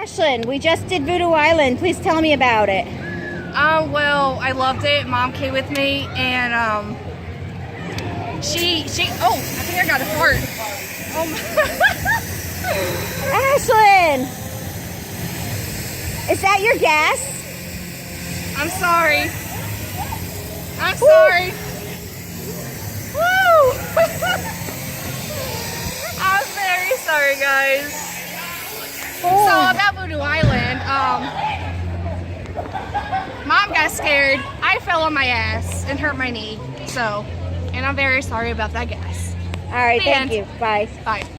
Ashlynn, we just did Voodoo Island. Please tell me about it. Well, I loved it. Mom came with me, and oh, I think I got a fart. Ashlynn, is that your gas? I'm sorry. I'm sorry. Woo! I'm very sorry, guys. So about Voodoo Island, Mom got scared. I fell on my ass and hurt my knee. And I'm very sorry about that, guys. All right, thank And you. Bye. bye.